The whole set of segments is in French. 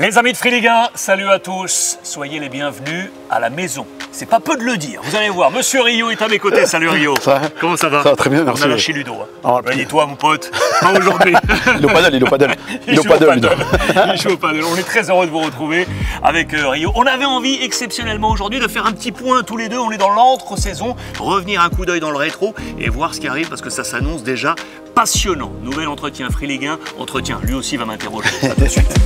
Les amis de Free Ligue 1, salut à tous, soyez les bienvenus à la maison. C'est pas peu de le dire, vous allez voir, Monsieur Rio est à mes côtés, salut Rio. Comment ça va? Ça va très bien, merci. On a lâché Ludo. Ah, et toi mon pote, pas aujourd'hui. Il joue au paddle. Il joue au paddle. On est très heureux de vous retrouver avec Rio. On avait envie exceptionnellement aujourd'hui de faire un petit point tous les deux, on est dans l'entre-saison, revenir un coup d'œil dans le rétro et voir ce qui arrive parce que ça s'annonce déjà passionnant. Nouvel entretien Free Ligue 1, entretien, lui aussi va m'interroger, à tout de suite.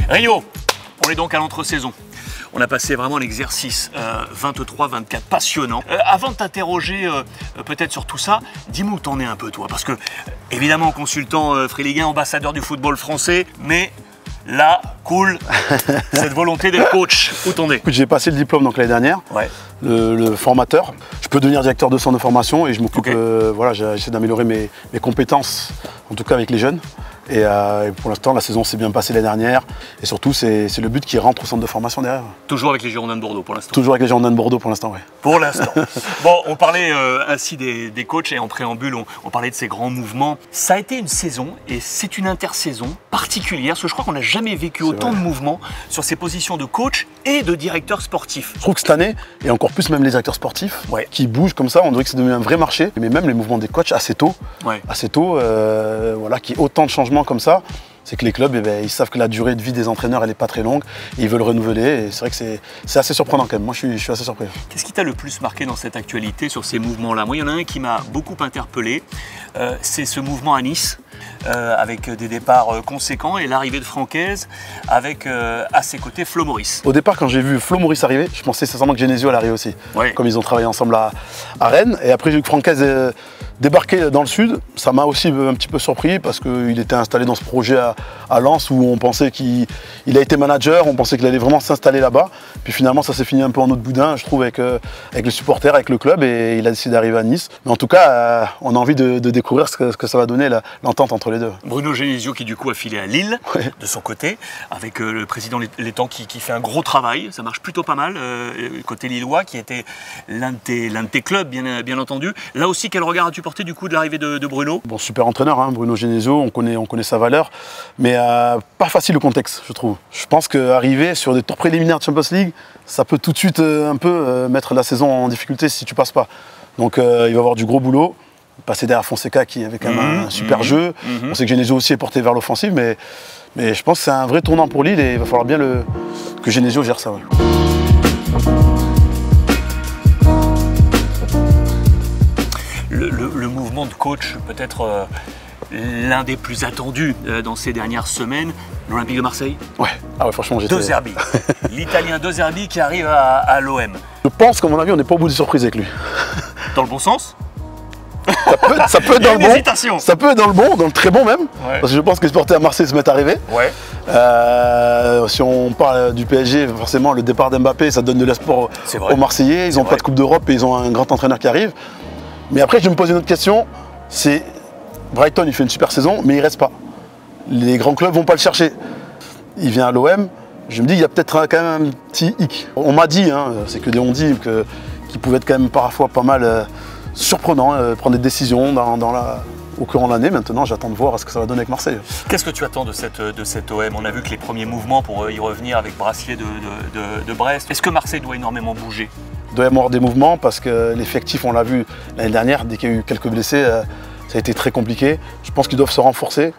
Rio, on est donc à l'entre-saison. On a passé vraiment l'exercice 23-24 passionnant. Avant de t'interroger peut-être sur tout ça, dis-moi où t'en es un peu toi. Parce que évidemment consultant Free Ligue 1, ambassadeur du football français, mais là, cool, cette volonté d'être coach, où t'en es? J'ai passé le diplôme l'année dernière, le formateur. Je peux devenir directeur de centre de formation et je m'occupe, voilà, j'essaie d'améliorer mes compétences, en tout cas avec les jeunes. Et pour l'instant, la saison s'est bien passée l'année dernière. Et surtout, c'est le but qui rentre au centre de formation derrière. Toujours avec les Girondins de Bordeaux pour l'instant? Toujours avec les Girondins de Bordeaux pour l'instant, oui. Pour l'instant. Bon, on parlait ainsi des coachs et en préambule, on parlait de ces grands mouvements. Ça a été une saison et c'est une intersaison particulière parce que je crois qu'on n'a jamais vécu autant de mouvements sur ces positions de coach et de directeur sportif. Je trouve que cette année, et encore plus même les directeurs sportifs, qui bougent comme ça, on dirait que c'est devenu un vrai marché. Mais même les mouvements des coachs assez tôt, voilà, qu'il y ait autant de changements comme ça, c'est que les clubs, ils savent que la durée de vie des entraîneurs, elle n'est pas très longue, et ils veulent renouveler, et c'est vrai que c'est assez surprenant quand même. Moi, je suis assez surpris. Qu'est-ce qui t'a le plus marqué dans cette actualité, sur ces mouvements-là? Moi, il y en a un qui m'a beaucoup interpellé, c'est ce mouvement à Nice, avec des départs conséquents, et l'arrivée de Francaise, avec à ses côtés Flo Maurice. Au départ, quand j'ai vu Flo Maurice arriver, je pensais sincèrement que Genesio allait arriver aussi, comme ils ont travaillé ensemble à Rennes, et après j'ai vu que Francaise débarquer dans le sud, ça m'a aussi un petit peu surpris parce qu'il était installé dans ce projet à Lens où on pensait qu'il a été manager, on pensait qu'il allait vraiment s'installer là-bas. Puis finalement, ça s'est fini un peu en autre boudin, je trouve, avec les supporters, avec le club, et il a décidé d'arriver à Nice. Mais en tout cas, on a envie de découvrir ce que ça va donner, l'entente entre les deux. Bruno Genesio qui du coup a filé à Lille, de son côté, avec le président Létang qui fait un gros travail, ça marche plutôt pas mal, côté lillois, qui était l'un de tes clubs, bien entendu. Là aussi, quel regard as-tu porté du coup de l'arrivée de Bruno? Bon, super entraîneur, hein, Bruno Genesio, on connaît sa valeur, mais pas facile le contexte, je trouve. Je pense qu'arriver sur des tours préliminaires de Champions League, ça peut tout de suite un peu mettre la saison en difficulté si tu passes pas. Donc il va avoir du gros boulot, passer derrière Fonseca qui avait quand même un super jeu. On sait que Genesio aussi est porté vers l'offensive, mais je pense que c'est un vrai tournant pour Lille et il va falloir bien que Genesio gère ça. Le mouvement de coach, peut-être l'un des plus attendus dans ces dernières semaines, l'Olympique de Marseille. Franchement, j'étais... De Zerbi. L'Italien De Zerbi qui arrive à l'OM. Je pense qu'à mon avis, on n'est pas au bout des surprises avec lui. Dans le bon sens? Ça peut être dans le bon. Ça peut être dans le bon, dans le très bon même. Parce que je pense que les supporters à Marseille se mettent à rêver. Si on parle du PSG, forcément, le départ d'Mbappé, ça donne de l'espoir aux Marseillais. Ils n'ont pas de Coupe d'Europe et ils ont un grand entraîneur qui arrive. Mais après, je me pose une autre question, c'est Brighton, il fait une super saison, mais il ne reste pas. Les grands clubs ne vont pas le chercher. Il vient à l'OM, je me dis qu'il y a peut-être quand même un petit hic. On m'a dit, c'est que des on-dit, qu'il pouvait être quand même parfois pas mal surprenant, prendre des décisions au courant de l'année. Maintenant, j'attends de voir ce que ça va donner avec Marseille. Qu'est-ce que tu attends de cette OM? On a vu que les premiers mouvements pour y revenir avec Brassier de Brest. Est-ce que Marseille doit énormément bouger? Il doit y avoir des mouvements parce que l'effectif, on l'a vu l'année dernière, dès qu'il y a eu quelques blessés, ça a été très compliqué. Je pense qu'ils doivent se renforcer,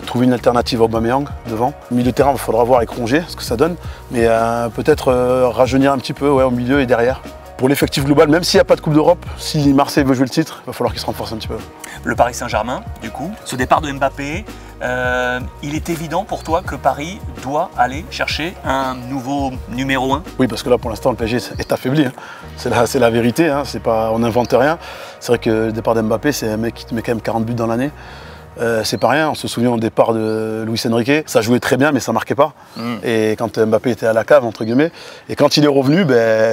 trouver une alternative à Aubameyang devant. Au milieu de terrain, il faudra voir avec Rongier ce que ça donne, mais peut-être rajeunir un petit peu au milieu et derrière. Pour l'effectif global, même s'il n'y a pas de Coupe d'Europe, si Marseille veut jouer le titre, il va falloir qu'il se renforce un petit peu. Le Paris Saint-Germain, du coup, ce départ de Mbappé, il est évident pour toi que Paris doit aller chercher un nouveau numéro 1? Oui, parce que là, pour l'instant, le PSG est affaibli. C'est la vérité, on n'invente rien. C'est vrai que le départ d'Mbappé, c'est un mec qui te met quand même 40 buts dans l'année. c'est pas rien. On se souvient au départ de Luis Enrique, ça jouait très bien mais ça marquait pas. Et quand Mbappé était à la cave entre guillemets, et quand il est revenu,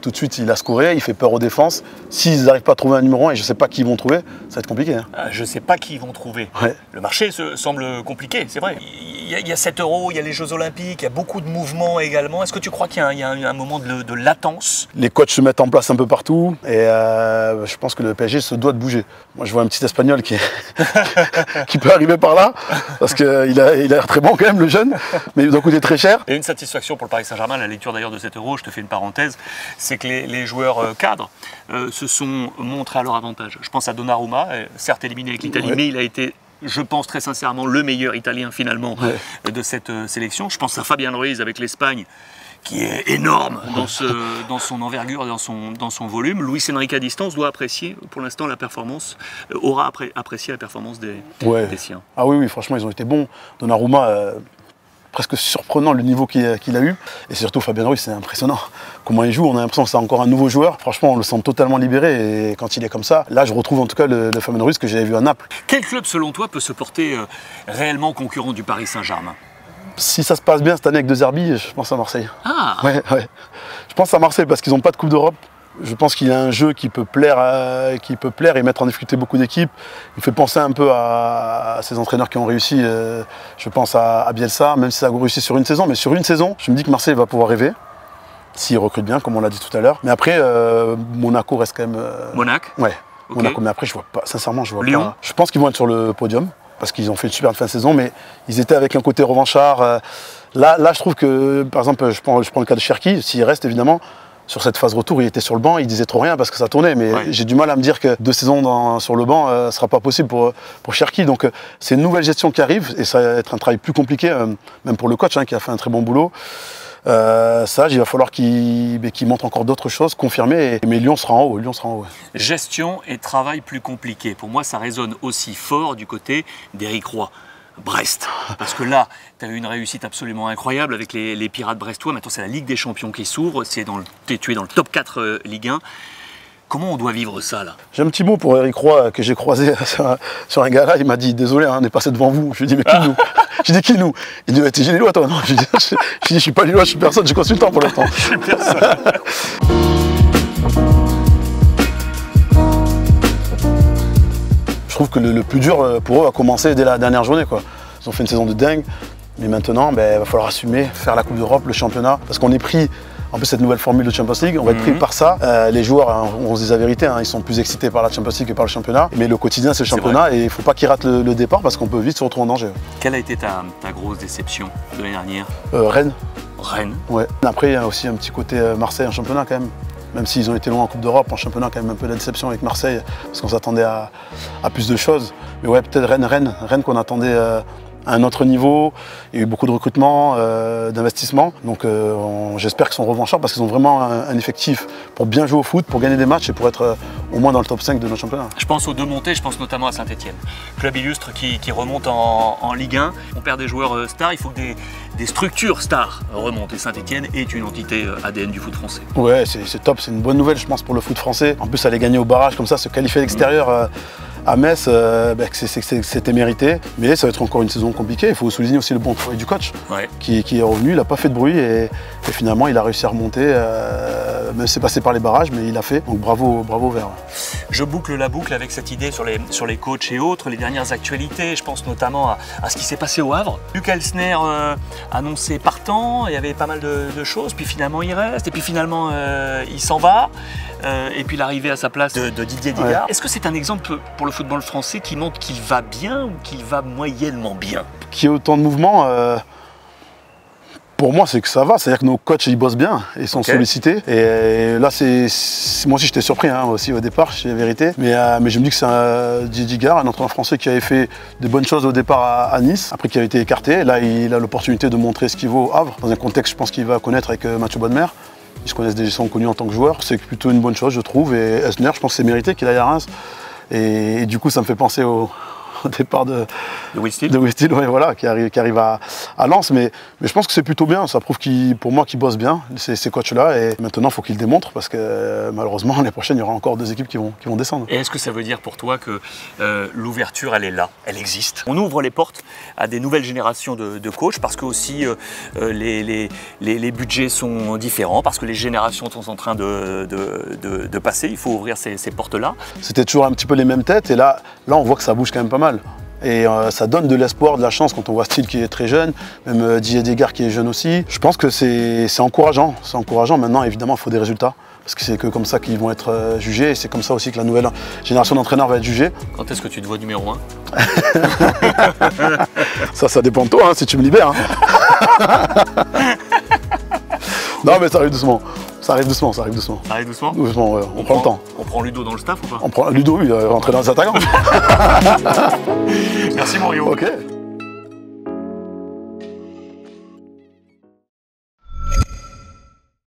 tout de suite il a scoré, il fait peur aux défenses. S'ils n'arrivent pas à trouver un numéro 1, et je sais pas qui ils vont trouver, ça va être compliqué. Hein. Je sais pas qui ils vont trouver. Ouais. Le marché semble compliqué, c'est vrai. Il y a 7 euros, il y a les Jeux Olympiques, il y a beaucoup de mouvements également. Est-ce que tu crois qu'il y a un moment de latence? Les coachs se mettent en place un peu partout et je pense que le PSG se doit de bouger. Moi je vois un petit Espagnol qui peut arriver par là parce qu'il a l'air très bon quand même, le jeune, mais il doit coûter très cher. Et une satisfaction pour le Paris Saint-Germain, la lecture d'ailleurs de 7 euros, je te fais une parenthèse, c'est que les joueurs cadres se sont montrés à leur avantage. Je pense à Donnarumma, certes éliminé avec l'Italie, mais il a été, je pense très sincèrement, le meilleur Italien finalement de cette sélection. Je pense à Fabien Ruiz avec l'Espagne, qui est énorme dans son envergure, dans son volume. Luis Enrique à distance doit apprécier pour l'instant la performance, aura apprécié la performance des siens. Ah oui, franchement ils ont été bons. Donnarumma, presque surprenant le niveau qu'il a eu. Et surtout Fabien Ruiz, c'est impressionnant. Comment il joue, on a l'impression que c'est encore un nouveau joueur. Franchement, on le sent totalement libéré. Et quand il est comme ça, là je retrouve en tout cas le Fabien Ruiz que j'avais vu à Naples. Quel club selon toi peut se porter réellement concurrent du Paris Saint-Germain? Si ça se passe bien cette année avec De Zerbi, je pense à Marseille. Ah ouais. Je pense à Marseille parce qu'ils n'ont pas de Coupe d'Europe. Je pense qu'il a un jeu qui peut plaire et mettre en difficulté beaucoup d'équipes. Il fait penser un peu à ces entraîneurs qui ont réussi. Je pense à Bielsa, même si ça a réussi sur une saison. Mais sur une saison, je me dis que Marseille va pouvoir rêver. S'il recrute bien, comme on l'a dit tout à l'heure. Mais après, Monaco reste quand même... Monaco. Ouais, okay. Monaco. Mais après, je vois pas, sincèrement, je vois Lyon. pas. Je pense qu'ils vont être sur le podium. Parce qu'ils ont fait une super fin de saison, mais ils étaient avec un côté revanchard. Là, je trouve que, par exemple, je prends le cas de Cherki, s'il reste évidemment, sur cette phase retour, il était sur le banc, il disait trop rien parce que ça tournait, mais j'ai du mal à me dire que 2 saisons sur le banc, ne sera pas possible pour Cherki. Donc c'est une nouvelle gestion qui arrive, et ça va être un travail plus compliqué, même pour le coach, qui a fait un très bon boulot. Il va falloir qu'il montre encore d'autres choses, confirmer, mais Lyon sera en haut. Gestion et travail plus compliqué. Pour moi, ça résonne aussi fort du côté d'Éric Roy. Brest, parce que là, tu as eu une réussite absolument incroyable avec les Pirates brestois. Maintenant, c'est la Ligue des Champions qui s'ouvre, tu es dans le top 4 Ligue 1. Comment on doit vivre ça, là? J'ai un petit mot pour Éric Roy que j'ai croisé sur un gars-là. Il m'a dit, désolé, on est passé devant vous. Je lui ai dit, mais qui nous? J'ai dit, qui nous? Il dit, t'es Lillois, toi? Non, je lui ai dit, je suis pas Lillois, je suis personne, je suis consultant pour l'instant. Je suis personne. Je trouve que le plus dur pour eux a commencé dès la dernière journée, quoi. Ils ont fait une saison de dingue, mais maintenant, il va falloir assumer, faire la Coupe d'Europe, le championnat, parce qu'on est pris. En plus, cette nouvelle formule de Champions League, on va être pris par ça. Les joueurs, on se dit la vérité, ils sont plus excités par la Champions League que par le championnat. Mais le quotidien, c'est le championnat et il ne faut pas qu'ils ratent le départ parce qu'on peut vite se retrouver en danger. Quelle a été ta grosse déception de l'année dernière? Rennes. Rennes. Ouais. Après, il y a aussi un petit côté Marseille en championnat quand même. Même s'ils ont été loin en Coupe d'Europe, en championnat, quand même un peu de déception avec Marseille parce qu'on s'attendait à plus de choses. Mais ouais, peut-être Rennes qu'on attendait à un autre niveau. Il y a eu beaucoup de recrutement, d'investissement. Donc j'espère qu'ils sont revanchards parce qu'ils ont vraiment un effectif pour bien jouer au foot, pour gagner des matchs et pour être au moins dans le top 5 de notre championnat. Je pense aux 2 montées, je pense notamment à Saint-Etienne. Club illustre qui remonte en Ligue 1. On perd des joueurs stars, il faut que des structures stars remontent. Et Saint-Etienne est une entité ADN du foot français. Ouais, c'est top, c'est une bonne nouvelle je pense pour le foot français. En plus aller gagner au barrage comme ça, se qualifier à l'extérieur à Metz, c'était mérité. Mais ça va être encore une saison compliquée. Il faut souligner aussi le bon travail du coach qui est revenu, il n'a pas fait de bruit et finalement il a réussi à remonter. Même si c'est passé par les barrages, mais il l'a fait. Donc bravo Vert. Je boucle la boucle avec cette idée sur les coachs et autres, les dernières actualités. Je pense notamment à ce qui s'est passé au Havre. Luc Elsner annoncé partant, il y avait pas mal de choses, puis finalement il reste, et puis finalement il s'en va. Et puis l'arrivée à sa place de Didier Digard. Est-ce que c'est un exemple pour le football français qui montre qu'il va bien ou qu'il va moyennement bien? Qu'il y ait autant de mouvements, pour moi c'est que ça va, c'est-à-dire que nos coachs ils bossent bien, ils sont sollicités. Et là moi aussi j'étais surpris aussi au départ, c'est la vérité. Mais je me dis que c'est Didier Digard, un entraîneur français qui avait fait des bonnes choses au départ à Nice, après qui avait été écarté. Là il a l'opportunité de montrer ce qu'il vaut au Havre, dans un contexte je pense qu'il va connaître avec Mathieu Bonnemer. Ils sont connus en tant que joueurs, c'est plutôt une bonne chose je trouve. Et Elsner, je pense que c'est mérité qu'il aille à Reims. Et du coup ça me fait penser de Will Will Steele, ouais, voilà, qui arrive à Lens. Mais je pense que c'est plutôt bien. Ça prouve pour moi qu'ils bossent bien, ces coachs-là. Et maintenant, il faut qu'ils le démontrent parce que malheureusement, l'année prochaine, il y aura encore 2 équipes qui vont descendre. Et est-ce que ça veut dire pour toi que l'ouverture, elle est là, elle existe? On ouvre les portes à des nouvelles générations de coachs parce que aussi les budgets sont différents, parce que les générations sont en train de passer. Il faut ouvrir ces portes-là. C'était toujours un petit peu les mêmes têtes et là on voit que ça bouge quand même pas mal. Et ça donne de l'espoir, de la chance quand on voit Steele qui est très jeune, même Didier Degarde qui est jeune aussi. Je pense que c'est encourageant. C'est encourageant. Maintenant, évidemment, il faut des résultats. Parce que c'est que comme ça qu'ils vont être jugés et c'est comme ça aussi que la nouvelle génération d'entraîneurs va être jugée. Quand est-ce que tu te vois numéro 1? Ça dépend de toi, hein, si tu me libères. Hein. Non, mais ça arrive doucement. Ça arrive doucement. Ça arrive doucement? Doucement, ouais. On prend le temps. On prend Ludo dans le staff ou pas? On prend Ludo, oui, rentrer dans les attaquants. Merci Mario. Ok.